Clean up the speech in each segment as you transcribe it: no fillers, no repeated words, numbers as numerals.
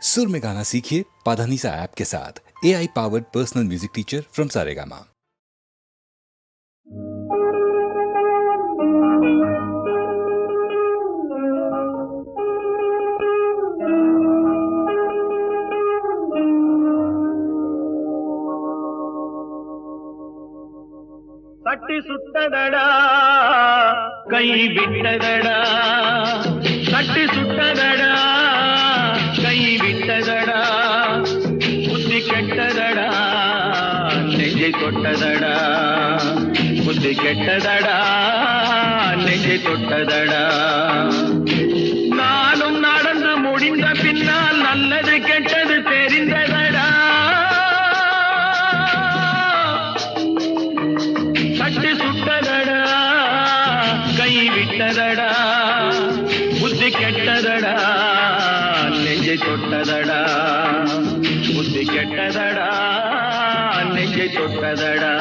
सुर में गाना सीखिए पाधानीसा ऐप के साथ। AI powered personal music teacher from Saregama. கட்டி சுட்டதடா கை விட்டதடா, கட்டி சுட்டதடா கை விட்டதடா, புத்தி கெட்டதடா நெஞ்சை தொட்டதடா, புத்தி கெட்டதடா நெஞ்சை தொட்டதடா. நானும் நடந்து முடிந்த பின்னால் நல்லது கெட்டது தெரிந்ததடா. கட்டி சுட்டதடா கை விட்டதடா, புத்தி கெட்டதடா நெஞ்சை தொட்டதடா, புத்தி கெட்டதடா நெஞ்சை தொட்டதடா.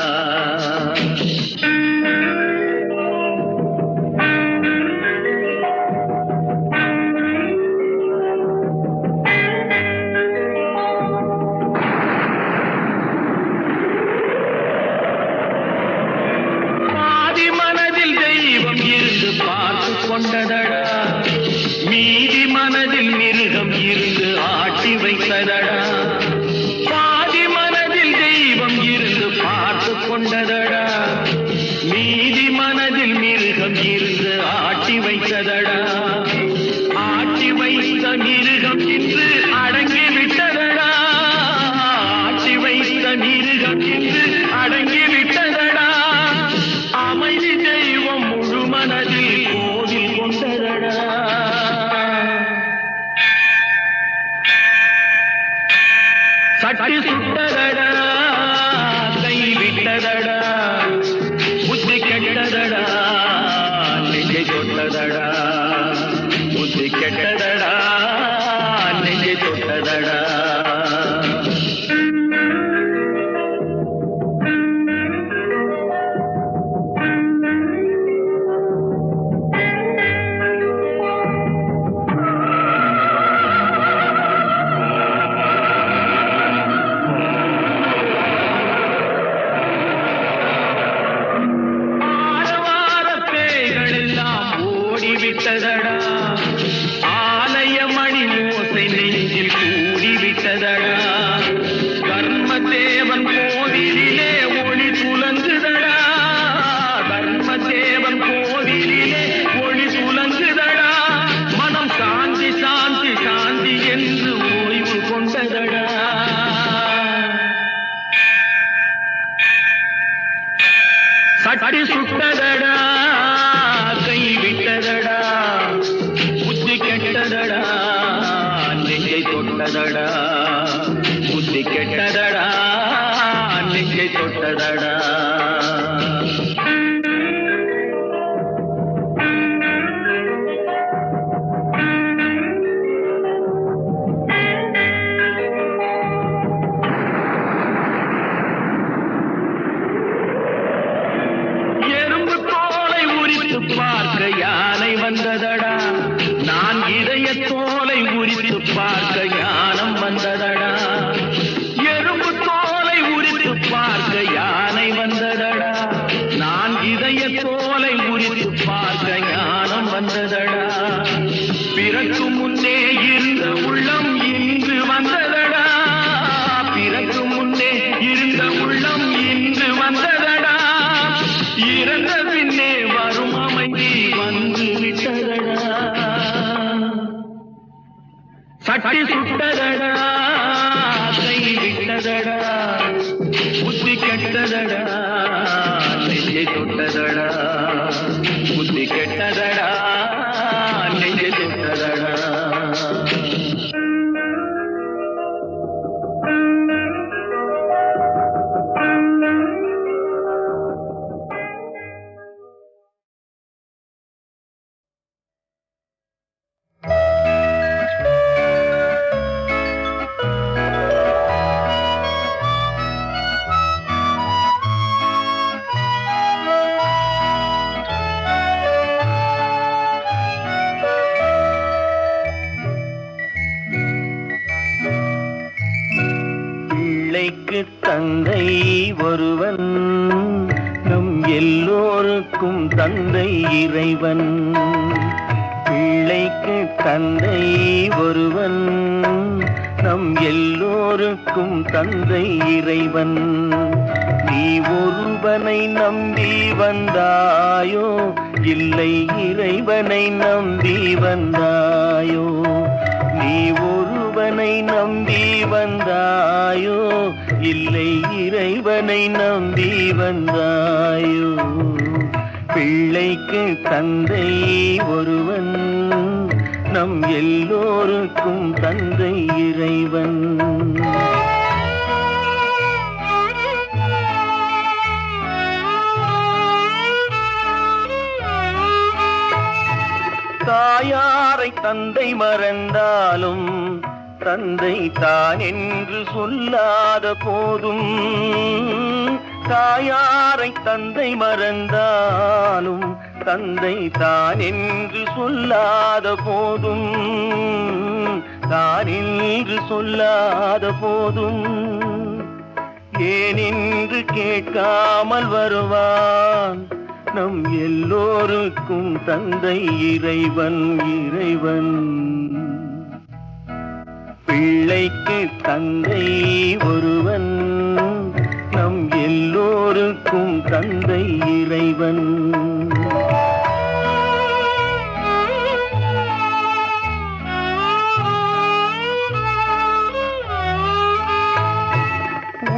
கொண்டதடா மீதி மனதில் மிருகம் இருந்து ஆட்டி வைத்ததடா, பாதி மனதில் தெய்வம் இருந்து பார்த்து கொண்டதடா, மீதி மனதில் மிருகம் இருந்து ஆட்டி வைத்ததடா. ஆட்டி வைத்த மிருகம் இன்று அடங்கி விட்டதடா, ஆட்டி வைத்த மிருகம் இன்று அடங்கி விட்டதடா. அமைதி தெய்வம் முழு மனதில் கோவில் கொண்டதடா. சட்டி சுட்டதடா கை விட்டதடா, புத்தி கெட்டதடா நெஞ்சை தொட்டதடா, புத்தி கெட்டதடா நெஞ்சை தொட்டதடா. விட்டதடா ஆலய மணி ஓசை நெஞ்சில் கூடி விட்டதடா, கர்மதேவன் கோவிலிலே ஒளி துலங்குதடா, கர்மதேவன் கோவிலிலே ஒளி துலங்குதடா. மனம் சாந்தி சாந்தி சாந்தி என்று ஓய்வு கொண்டதடா. சட்டி சுட்டதடா கை விட்டதடா, புத்தி கெட்டதடா நெஞ்சை தொட்டதடா, புத்தி கெட்டதடா நெஞ்சை தொட்டதடா. பார்க்க யானை வந்ததடா, நான் இதய தோலை உரித்து பார்க்க ஞானம் வந்ததடா. எறும்பு தோலை உரித்து பார்க்க யானை வந்ததடா, நான் இதய தோலை உரித்து பார்க்க ஞானம் வந்ததடா. பிறக்கு முன்னே இருந்த உள்ளம் இன்று வந்ததடா, பிறக்கு முன்னே இருந்த உள்ளம் இன்று வந்ததடா. இறந்த பின்னே வரும் அமைதி வந்து விட்டதடா. சட்டி சுட்டதடா கை விட்டதடா, புத்தி கெட்டதடா நெஞ்சை தொட்டதடா, புத்தி கெட்டதடா நெஞ்சை தொட்டதடா. பிள்ளைக்கு தந்தை ஒருவன், நம் எல்லோருக்கும் தந்தை இறைவன். பிள்ளைக்கு தந்தை ஒருவன், நம் எல்லோருக்கும் தந்தை இறைவன். நீ ஒருவனை நம்பி வந்தாயோ, இல்லை இறைவனை நம்பி வந்தாயோ? நீ ஒருவனை நம்பி வந்தாயோ, இல்லை இறைவனை நம்பி வந்தாயோ? பிள்ளைக்கு தந்தை ஒருவன், நம் எல்லோருக்கும் தந்தை இறைவன். தாயாரை தந்தை மறந்தாலும் தந்தை தான் என்று சொல்லாத போதும், தாயாரை தந்தை மறந்தாலும் தந்தை தான் என்று சொல்லாத போதும், தான் என்று சொல்லாத போதும், ஏனென்று கேட்காமல் வருவான் நம் எல்லோருக்கும் தந்தை இறைவன். இறைவன் பிள்ளைக்கு தந்தை ஒருவன், நம் எல்லோருக்கும் தந்தை இறைவன்.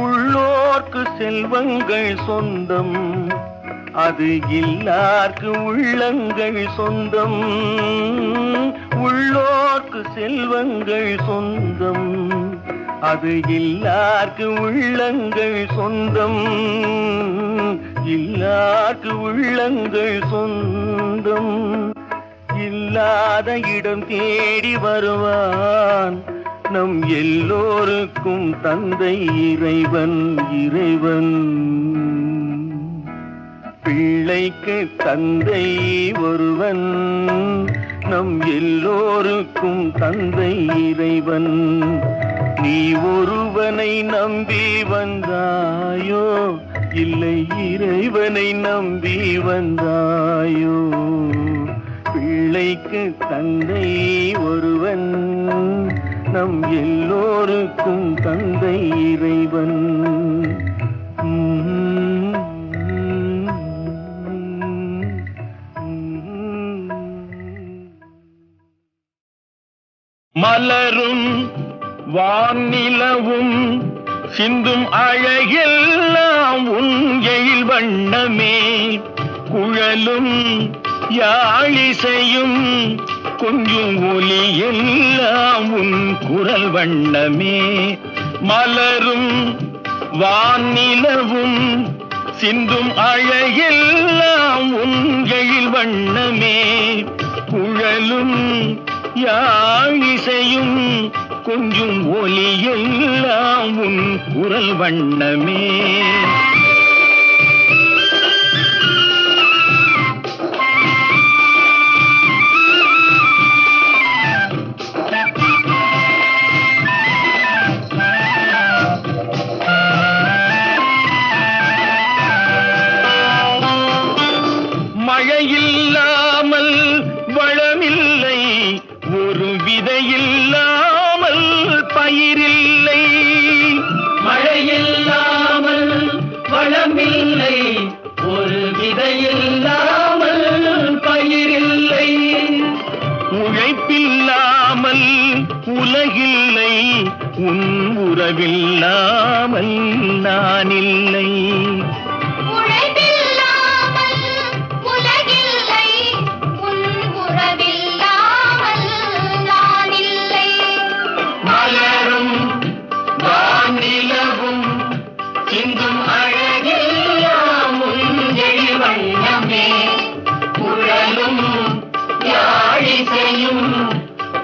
உள்ளோர்க்கு செல்வங்கள் சொந்தம், அது இல்லார்க்கு உள்ளங்கள் சொந்தம். உள்ளோர்க்கு செல்வங்கள் சொந்தம், அது இல்லார்க்கு உள்ளங்கள் சொந்தம். இல்லார்க்கு உள்ளங்கள் சொந்தம். இல்லாத இடம் தேடி வருவான் நம் எல்லோருக்கும் தந்தை இறைவன். இறைவன் பிள்ளைக்கு தந்தை ஒருவன், நம் எல்லோருக்கும் தந்தை இறைவன். நீ ஒருவனை நம்பி வந்தாயோ, இல்லை இறைவனை நம்பி வந்தாயோ? பிள்ளைக்கு தந்தை ஒருவன், நம் எல்லோருக்கும் தந்தை இறைவன். மலரும் வானிலவும் சிந்தும் அழகெல்லாம் உன் எழில் வண்ணமே. குழலும் யாழிசையும் கொஞ்சும் ஒலி எல்லாம் உன் குரல் வண்ணமே. மலரும் வானிலவும் சிந்தும் அழகெல்லாம் உன் எழில் வண்ணமே. குழலும் யாழிசையும் கொஞ்சும் ஒலி எல்லாம் உன் குரல் வண்ணமே. மழையில்லாமல் வளமில்லை, ஒரு விதையில்லாமல் பயிரில்லை. மழையில்லாமல் வளமில்லை, ஒரு விதையில்லாமல் பயிரில்லை. உழைப்பில்லாமல் உலகில்லை, உன் உறவில்லாமல் நான் இல்லை.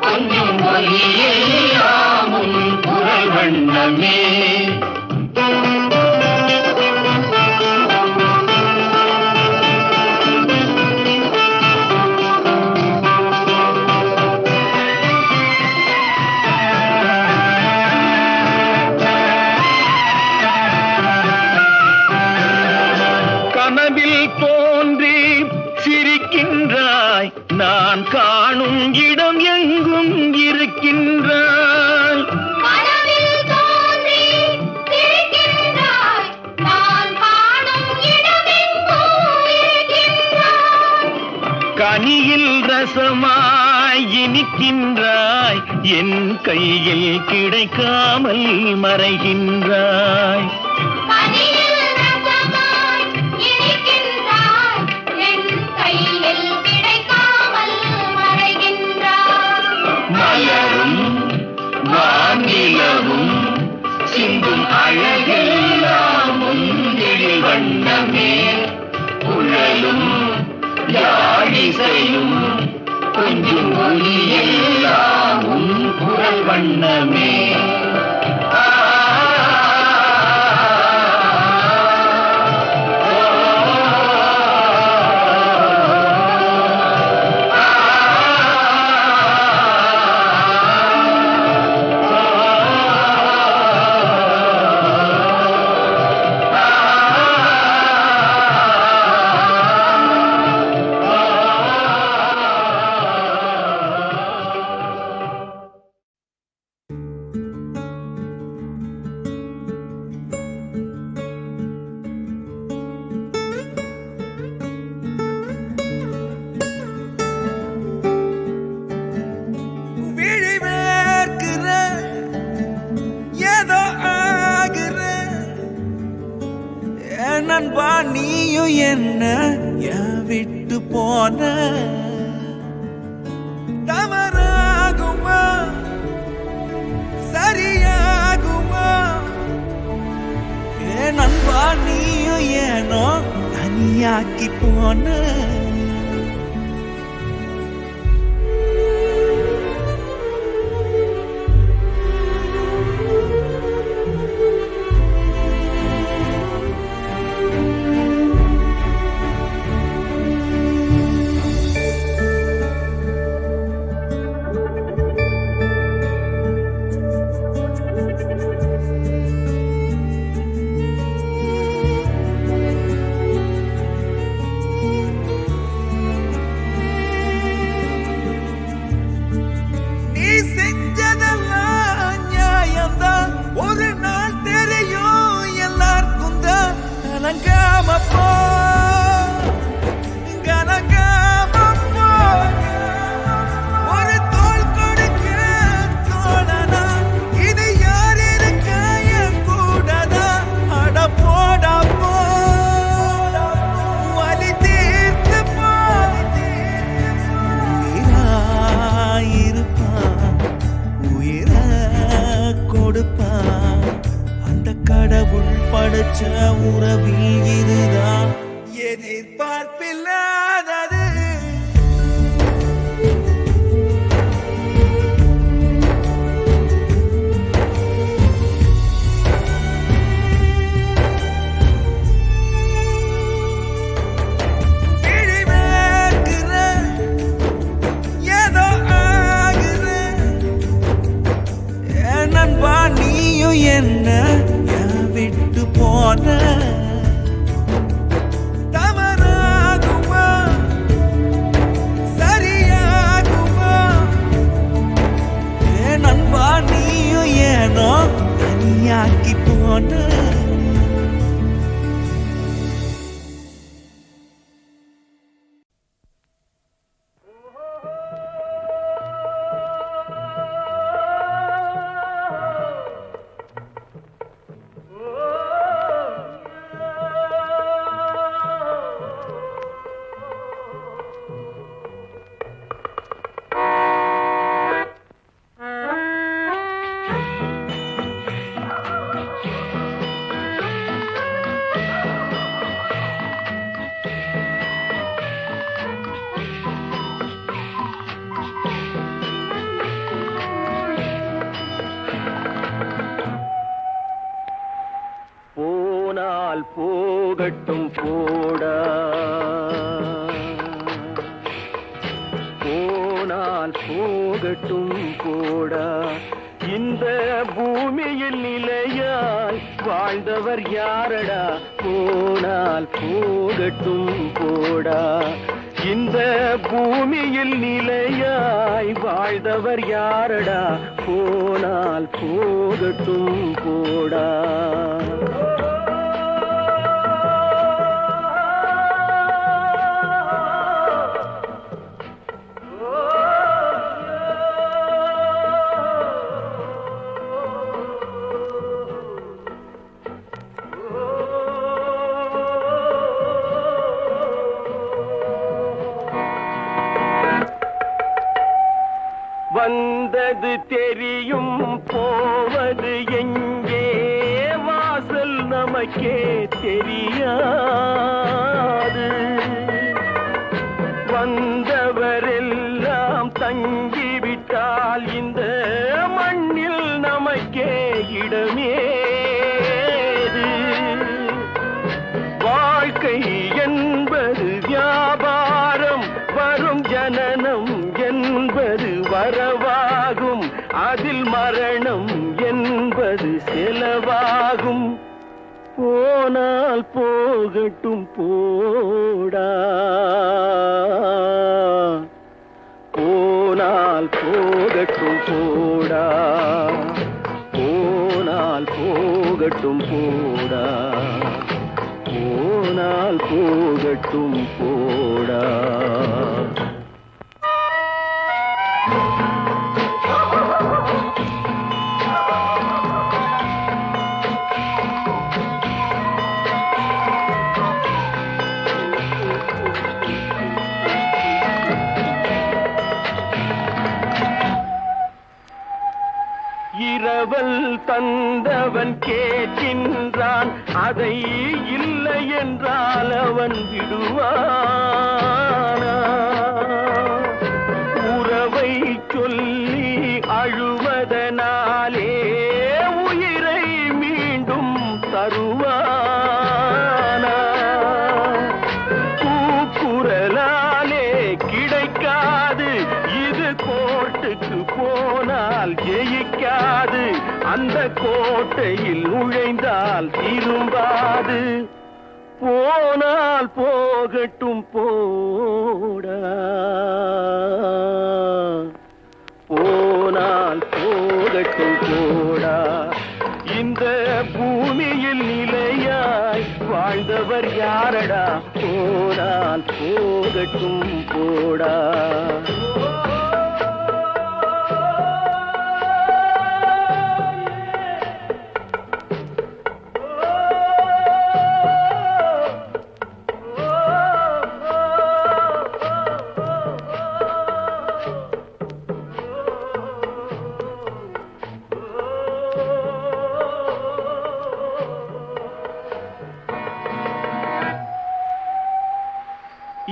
கொஞ்சம் ஒலியெல்லாம் குரல் வண்ணமே. இனிக்கின்றாய், என் கையில் கிடைக்காமல் மறைகின்றாய். மலரும் வானிலவும் சிந்தும் அழகெல்லாம் உன்னில் வண்ணமே, குழலும் யாழிசையும் கொஞ்சம் ஒலியெல்லாம் உன் குரல் வண்ணமே. நண்பா நீயும் என்ன விட்டு போன தவறாகுமா சரியாகுமா? நண்பா நீயும் ஏனோ தனியாக்கி போன படைச்ச உறவில் இதுதான் எதிர்பார்ப்பில்லாதது. நண்பா நீயும் என்ன விட்டு போன தவறாகுமா சரியாகுமா? நண்பா நீயும் ஏனோ தனியாக்கி போன போகட்டும் போடா, போனால் போகட்டும் போடா, இந்த பூமியில் நிலையாய் வாழ்ந்தவர் யாரடா? போனால் போகட்டும் போடா, இந்த பூமியில் நிலையாய் வாழ்ந்தவர் யாரடா? போனால் போகட்டும் போடா. வருவது தெரியும் போவது எங்கே வாசல் நமக்கே தெரியாது வந்தவரெல்லாம் தங்கிவிட்டால் இந்த மண்ணில் நமக்கே இடமேது வாழ்க்கை என்பது வியாபாரம் வரும் ஜனனம் என்பது வரவாகும் அதில் மரணம் என்பது செலவாகும் போனால் போகட்டும் போடா போனால் போகட்டும் போடா போனால் போகட்டும் போடா போனால் போகட்டும் போடா இரவல் தந்தவன் கேட்கின்றான் அதை இல்லை என்றால் அவன் விடுவானா உறவை சொல்லி அழுவதனாலே உயிரை மீண்டும் தருவானா கூக்குரலாலே கிடைக்காது இது கோர்ட்டுக்கு போனால் ஜெயிக்காது அந்த கோட்டையில் நுழைந்தால் திரும்பாது போனால் போகட்டும் போடா போனால் போகட்டும் போடா இந்த பூமியில் நிலையாய் வாழ்ந்தவர் யாரடா போனால் போகட்டும் போடா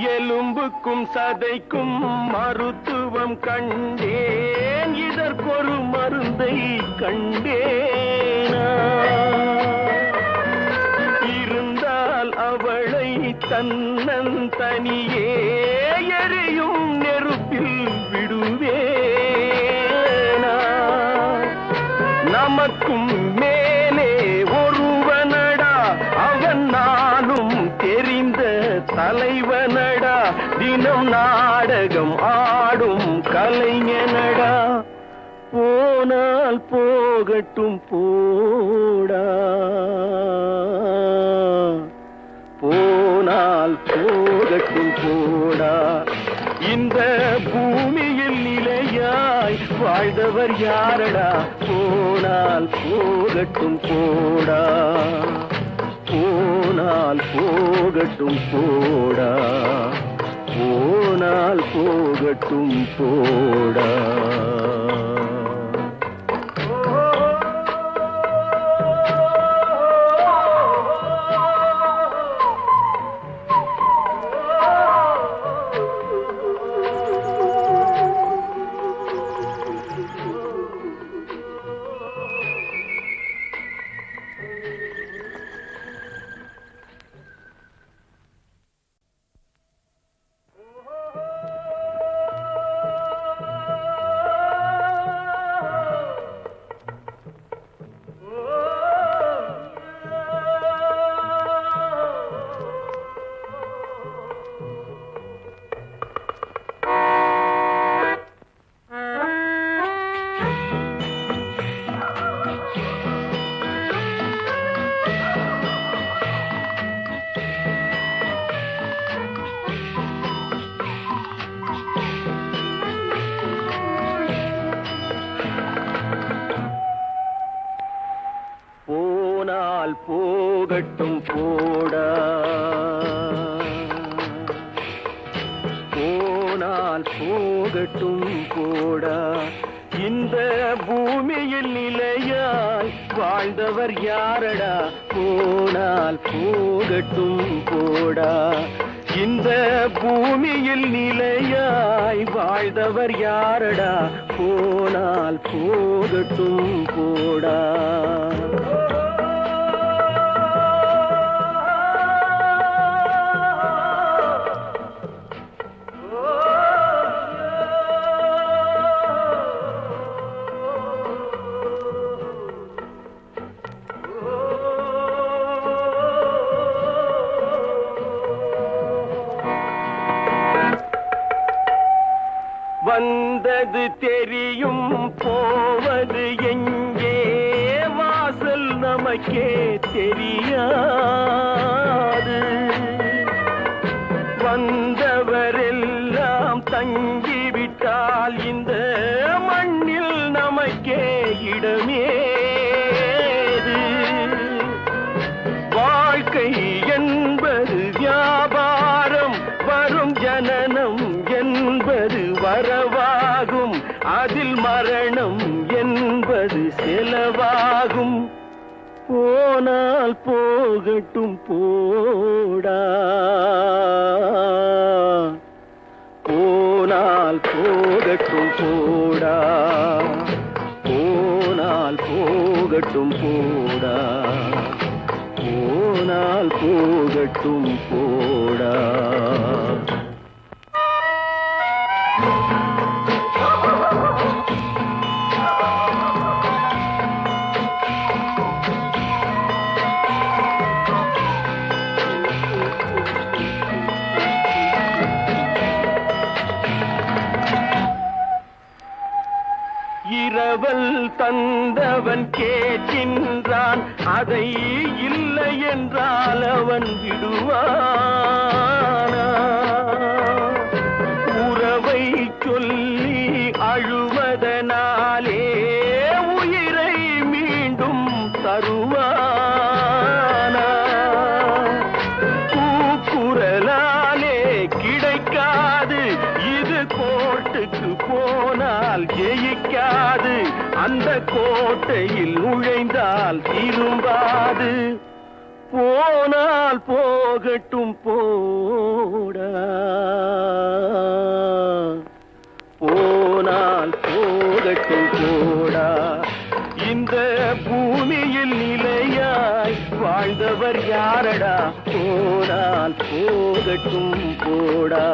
எலும்புக்கும் சதைக்கும் மருத்துவம் கண்டேன் இதற்கொரு மருந்தை கண்டேனா இருந்தால் அவளை தன்னந்தனியே எரியும் நெருப்பில் விடுவேனா நமக்கும் மேலே ஒருவனடா அவன் நானும் தெரிந்த தலைவனடா தினம் நாடகம் ஆடும் கலைஞனடா போனால் போகட்டும் போடா போனால் போகட்டும் போடா இந்த பூமியில் நிலையாய் வாழ்ந்தவர் யாரடா போனால் போகட்டும் போடா போனால் போகட்டும் போடா போனால் போகட்டும் போடா போகட்டும் போடா போனால் போகட்டும் போடா இந்த பூமியில் நிலையாய் வாழ்ந்தவர் யாரடா? போனால் போகட்டும் போடா. இந்த பூமியில் நிலையாய் வாழ்ந்தவர் யாரடா? போனால் போகட்டும் போடா. வந்தது தெரியும், போவது எங்கே? வாசல் நமக்கே தெரியாது. வந்தவரெல்லாம் தங்கிவிட்டால் இந்த மண்ணில் நமக்கே இடமேது. வாழ்க்கை என்பது வியாபாரம், வரும் ஜனனம் என்பது வரவாகும், அதில் மரணம் என்பது செலவாகும். போனால் போகட்டும் போடா. போனால் போகட்டும் போடா. போனால் போகட்டும் போடா. போனால் போகட்டும் போடா. இரவல் தந்தவன் கேட்கின்றான், அதை இல்லை என்றால் அவன் விடுவானா? உறவை சொல்லி அழுவதனாலே உயிரை மீண்டும் தருவானா? கூக்குரலாலே கிடைக்காது, இது கோர்ட்டுக்கு போனால் ஜெயிக்காது. அந்த கோட்டையில் நுழைந்தால் திரும்பாது. போனால் போகட்டும் போடா. போனால் போகட்டும் போடா. இந்த பூமியில் நிலையாய் வாழ்ந்தவர் யாரடா? போனால் போகட்டும் போடா.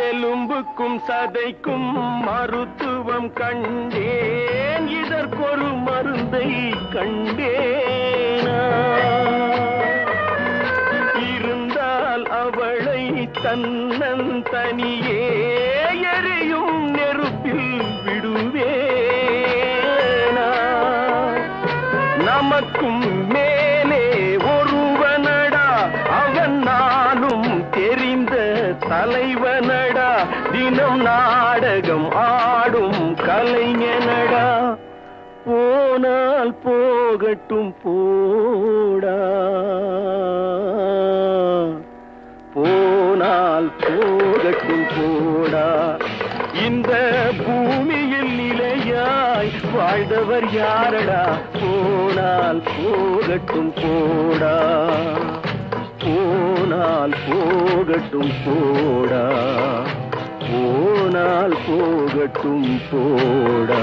எலும்புக்கும் சதைக்கும் மருத்துவம் கண்டேன், இதற்கொரு மருந்தை கண்டேனா? இருந்தால் அவளை தன்னந்தனியே எரியும் நெருப்பில் விடுவேனா? நமக்கும் மேலே ஒருவனடா, அவன் நானும் தெரிந்த தலைவனடா. தினம் நாடகம் ஆடும் கலைஞனடா. போனால் போகட்டும் போடா. போனால் போகட்டும் போடா. இந்த பூமியில் நிலையாய் வாழ்ந்தவர் யாரடா? போனால் போகட்டும் போடா. போனால் போகட்டும் போடா. போனால் போகட்டும் போடா.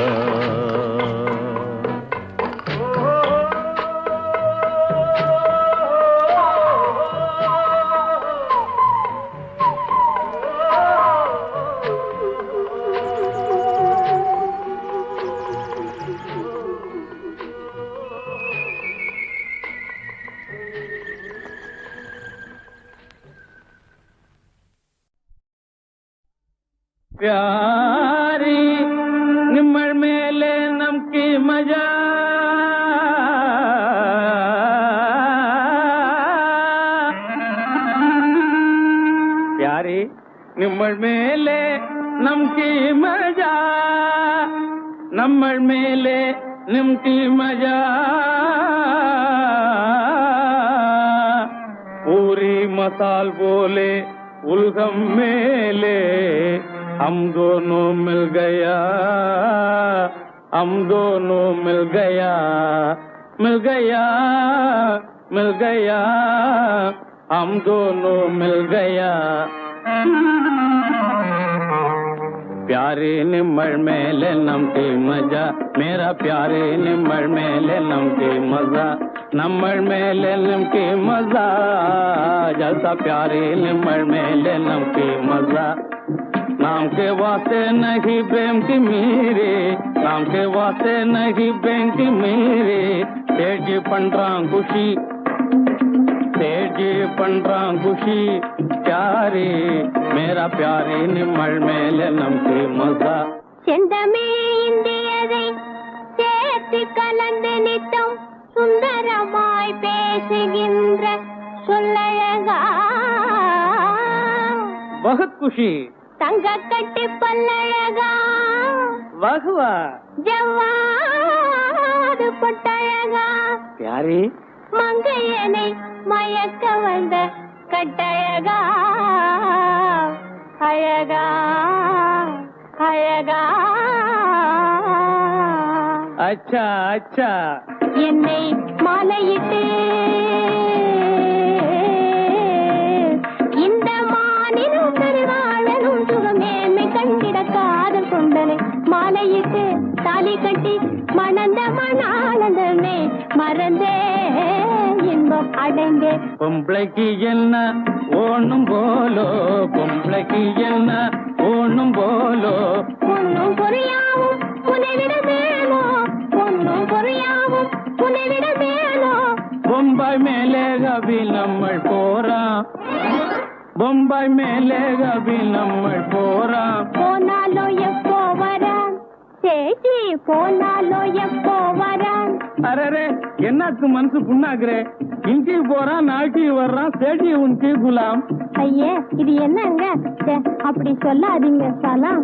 प्यारी निम्मड़ मेले नमकी मजा ನಿಮ್ಮಳ್ ಮೇಲೆ ನಮ್ಕಿ ಮಜಾ ನಮ್ಮಳ್ ಮೇಲೆ ನಿಮ್ಕಿ ಮಜಾ पूरी मसाल बोले उलगम मेले हम दोनों मिल गया हम दोनों मिल गया मिल गया मिल गया हम दोनों मिल गया प्यारे निम्मल मेले नमके मजा मेरा प्यारे निम्मल मेले नमके मजा नम्मल मेले नमके मजा जैसा प्यारे निम्मल मेले नमके मजा नाम के वास्ते नहीं प्रेम की मेरे नाम के वास्ते नहीं प्रेम की मेरे तेजी पंड्रां खुशी तेजी पंड्रां खुशी प्यारे मेरा प्यारे निम्मल मेले नमके मजा செந்தமே இந்தியதை சேர்த்து கலந்து நித்தம் சுந்தரமாய் பேசுகின்ற சொல்லழகா बहुत खुशी தங்க கட்டி பல்லழகா वाहवा ஜவ்வாது பொட்டழகா प्यारे மங்கையனை மயக்க வந்த கட்டழகா அழகா அழகா अच्छा अच्छा என்னை மாலையிட்டு இந்த மாநிலம் திருவாழனும் சுகமேன்மை கண்டிட காதல் கொண்டனை மாலையிட்டு தாலி கட்டி மணந்த மணானந்தமே மறந்தே இன்பம் அடைந்தே பொம்பளைக்கு என்ன ஓணும் போலோ பொம்பளைக்கு என்ன ஓணும் போலோ பொன்னும் பொறியாவும் புனைவிட மேலோ பொன்னும் பொறியாவும் புனைவிட மேலோ பொம்பாய் மேலே கவி நம்மள் போறான் பொம்பாய் மேலே கவி நம்மள் போறான் போனாலோ எப்போ வரான் சேச்சி போனாலோ எப்போ வரான் அரே என்னாச்சு மனசு புண்ணாக்குறே இன்கி போறான் நாளைக்கு வர்றான் சேட்டி உன்கி குலாம் ஐயே இது என்னங்க அப்படி சொல்லாதீங்க சலாம்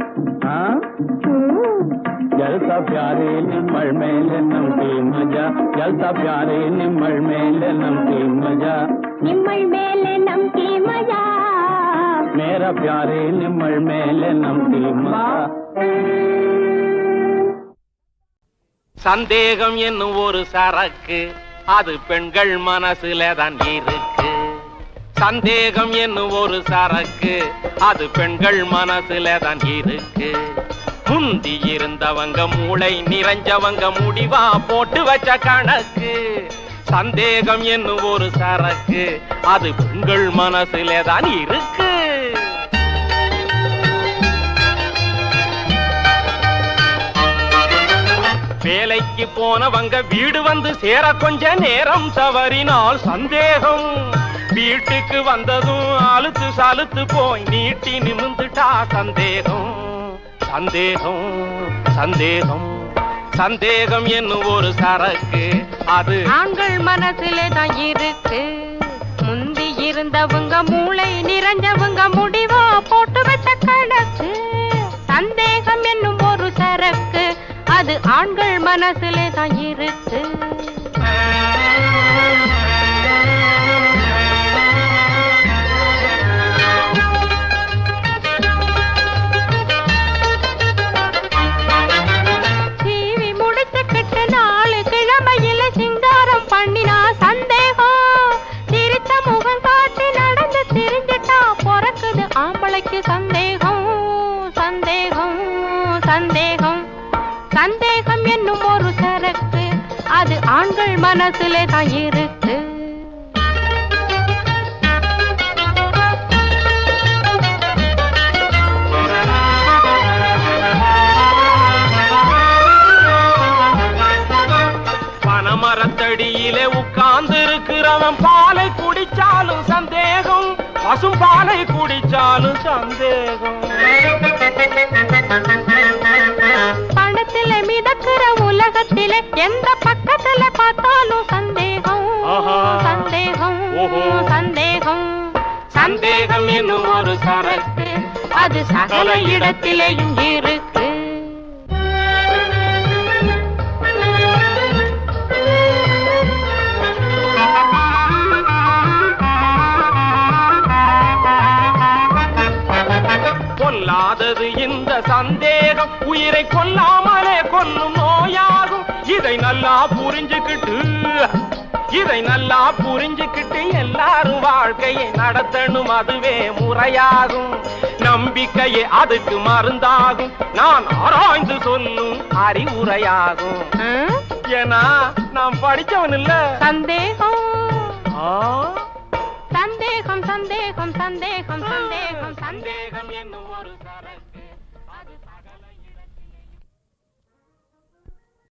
जलसा प्यारे निम्मल मेले नमके मजा जलसा प्यारे निम्मल मेले नमके मजा நிம்மல் மேலே நம்கி மஜா मेरा प्यारे निम्मल मेले नमके मजा சந்தேகம் என்னும் ஒரு சரக்கு அது பெண்கள் மனசுல தான் இருக்கு சந்தேகம் என்னும் ஒரு சரக்கு அது பெண்கள் மனசுல தான் இருக்கு முந்தி இருந்தவங்க மூளை நிறைஞ்சவங்க முடிவா போட்டு வச்ச கணக்கு சந்தேகம் என்னும் ஒரு சரக்கு அது பெண்கள் மனசுல தான் இருக்கு வேலைக்கு போனவங்க வீடு வந்து சேர கொஞ்ச நேரம் தவறினால் சந்தேகம் வீட்டுக்கு வந்ததும் அழுத்து சலுத்து போய் நீட்டி நிமிந்துட்டா சந்தேகம் சந்தேகம் சந்தேகம் சந்தேகம் என்னும் ஒரு சரக்கு அது ஆண்கள் மனசுல தான் இருக்கு முந்தி இருந்தவங்க மூளை நிறைஞ்சவங்க முடிவா போட்டு வச்ச கணக்கு சந்தேகம் என்னும் ஒரு சரக்கு அது ஆண்கள் மனசுல தான் இருக்கு சீவி முடிச்சுக்கிட்டு 4 கிழமையில சிங்காரம் பண்ணினா சந்தேகம் சிரித்த முகம் காட்டி நடந்து திரிஞ்சிட்டா பிறக்குது ஆம்பளைக்கு சந்தேகம் சந்தேகம் சந்தேகம் சந்தேகம் என்னும் ஒரு சரக்கு அது ஆண்கள் மனசுல தான் இருக்கு பனமரத்தடியிலே உட்கார்ந்து இருக்கிறவன் பாலை குடிச்சாலும் சந்தேகம் பசும் பாலை குடிச்சாலும் சந்தேகம் பணத்தில மிதக்கிற உலகத்தில எந்த பக்கத்துல பார்த்தாலும் சந்தேகம் சந்தேகம் சந்தேகம் சந்தேகம் என்னும் ஒரு சரக்கு அது சகல இடத்திலேயும் இருக்கு. கொல்லாதது இந்த சந்தேகம், உயிரை கொல்லாமலே கொல்லும் நோயாகும். இதை நல்லா புரிஞ்சுக்கிட்டு எல்லாரும் வாழ்க்கையை நடத்தணும், அதுவே முறையாகும். நம்பிக்கையே அதுக்கு மருந்தாகும், நான் ஆராய்ந்து சொல்லும் அறிவுரையாகும். ஏன்னா நாம் படிச்சவன் இல்ல. சந்தேகம் சந்தேகம் சந்தேகம் சந்தேகம் சந்தேகம்